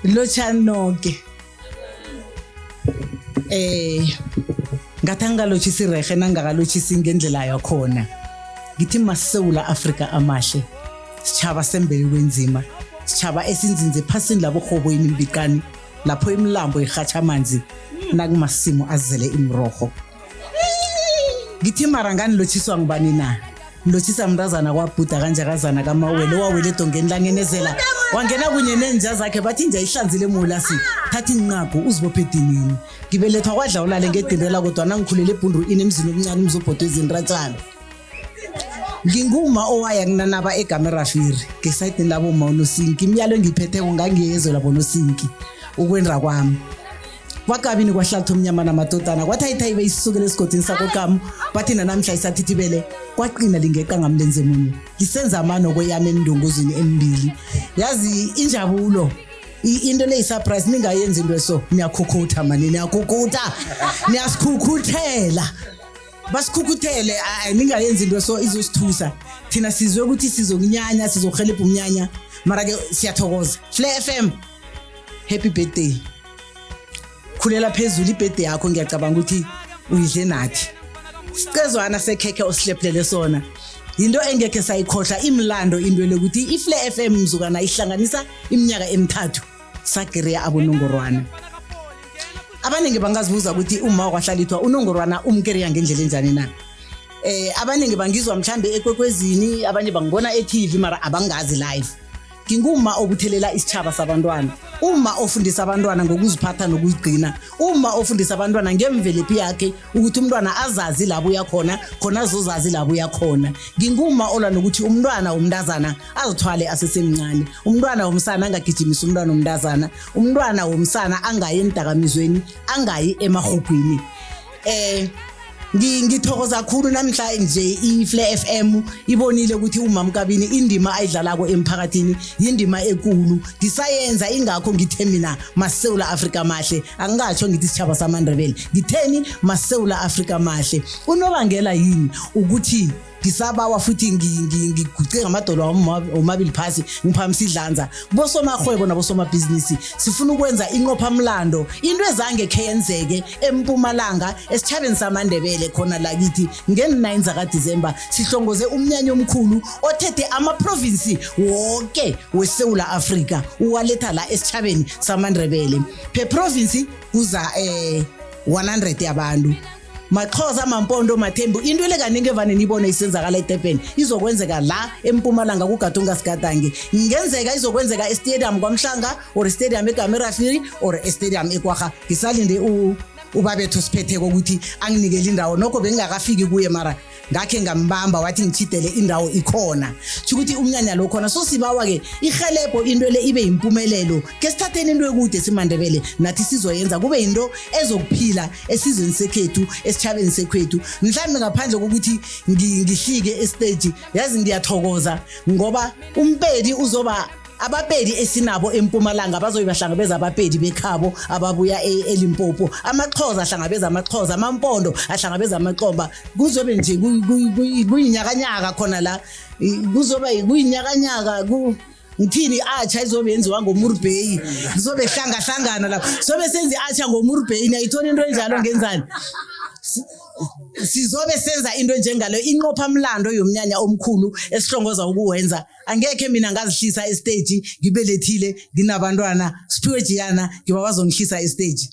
Lochanoke. Ngathanga lochisi rehe nangakalochisi ngendlela yakhona. Ngithi maSewula Afrika amahle. Sichaba sembele kwenzima. Sichaba esinzinze phasini labo khoboyini mbikani. Lapho imilambo ihatsha amanzi nakumasimo azele imroho. Ngithi marangani lochiswa ngibani na? Lochisa mntazana kwaBhuda kanjakazana kaMawele wawele dongeni langenezela. Wangena kunye nenja zakhe bathi nje ihlanzile mulasi. Thathi inqago uzibophe dinini. Ngibelethwa kwadla ulale ngedindela kodwa nangikhulele eBhundu inemzini omncane umzobhodo ezinratshana. Nginguma owaya kunanaba eGamerafiri ngesayidini labo Mawunosinki imiyalo engiphethe ngangiyezwe labo Nosinki ukwendra kwami. Wakabini kwahlala umnyama namadodana kwathayitha ibe isukele esigodini sakoKamu bathi namhla isathithibele kwaqina lingeqa ngamlenze munye lisenza amano kweyami endongozini emibili yazi injabulo into le surprise ningayenza into eso niyakhokotha manje niyakhokotha niyasikhukuthela basikhukuthele ningayenza into eso izosithusa thina sizwe ukuthi sizokunyanya sizohelebha umnyanya mara ke siyathokoza Flair FM happy birthday khulela phezulu ibirthday yakho ngiyacabanga ukuthi uyidle nathi sicezwana sekheke osihlephele sona into engeke sayikhohla imlando into lokuthi iFlair FM mzukana ihlanganisa iminyaka emithathu sagereya abonongorwana abaningi bangazibuza ukuthi uma kwahlalithwa unongorwana umkereya ngendlela enjani na abaningi bangizwa mhlambe ekwekwezini abanye bangibona eTV mara abangazi live nginguma obuthelela isichaba sabantwana uma ofundisa abantwana ngokuziphatha nokuzigcina uma ofundisa abantwana ngemvelaphi yakhe ukuthi umntwana azazi labo uyakhona khona azozazi labo uyakhona nginguma ola nokuthi umntwana womntazana azithwale asesemncane umntwana womsana angagijimisa umntwana womntazana umntwana womsana angayi endakamizweni angayi emahubhini ngithokoza kakhulu namhla nje iFlair FM ibonile ukuthi uMama Kabini indima ayidlalako emphakathini indima enkulu ngisayenza ingakho ngithe mina maSewula Afrika mahle angatsho ngithi sichaba samaNdebele ngitheni maSewula Afrika mahle unobangela yini ukuthi ngisabawa futhi ngiguce ngamadolo omabili phasi ngiphamisa idlanza bosomahwebo nabosomabhizinisi sifuna ukwenza inqopha mlando into ezange kheyenzeke eMpumalanga esichabeni samaNdebele khona la kithi nge9 zaka December sihlongoze umnyanya omkhulu othethe ama province wonke weSewula Afrika uwaletha la esichabeni samaNdebele per province kuza 100 yabantu Maxhosa Mampondo Mathembu into le kaningi evane nibone isenzakala eDurban izokwenzeka la eMpumalanga kuGatunga Sigadange ingenzeka izokwenzeka eStadium kwaMhlanga or eStadium eGamerafiri or eStadium eKwaga ngisalinde ubabethu siphetheko ukuthi anginikele indawo nokho bengingakafiki kuye mara ngakhe ngambamba wathi ngithidele indawo ikhona ukuthi umnyanya lo khona so sibawa ke ihelebho into le ibe impumelelo ke sithatheni into ekude simaNdebele nathi sizoyenza kube into ezokuphila esizweni sekhethu esichabeni sekwethu mhlawumbe ngaphandle kokuthi ngihlike estage yazi ngiyathokoza ngoba umpedi uzoba abapedi esinabo eMpumalanga bazoyibahlangabeza abapedi bekhabo ababuya eLimpopo amaXhosa ahlangabeza amaXhosa amampondo ahlangabeza amaXhomba kuzobe nje kuyinyakanyaka khona la kuzoba kuyinyakanyaka ngithini acha izobe yenziwa ngoMurbey kuzobe hlangana lapho sobe senzi acha ngoMurbey niyayithola into enjalo ngenzani sizobe senza into njengalo inqopha mlando yomnyanya omkhulu esihlongoza ukuwenza angeke mina ngazihlisa estage ngibelethile nginabantwana Siphiwe Jiyana ngibabazongihlisa estage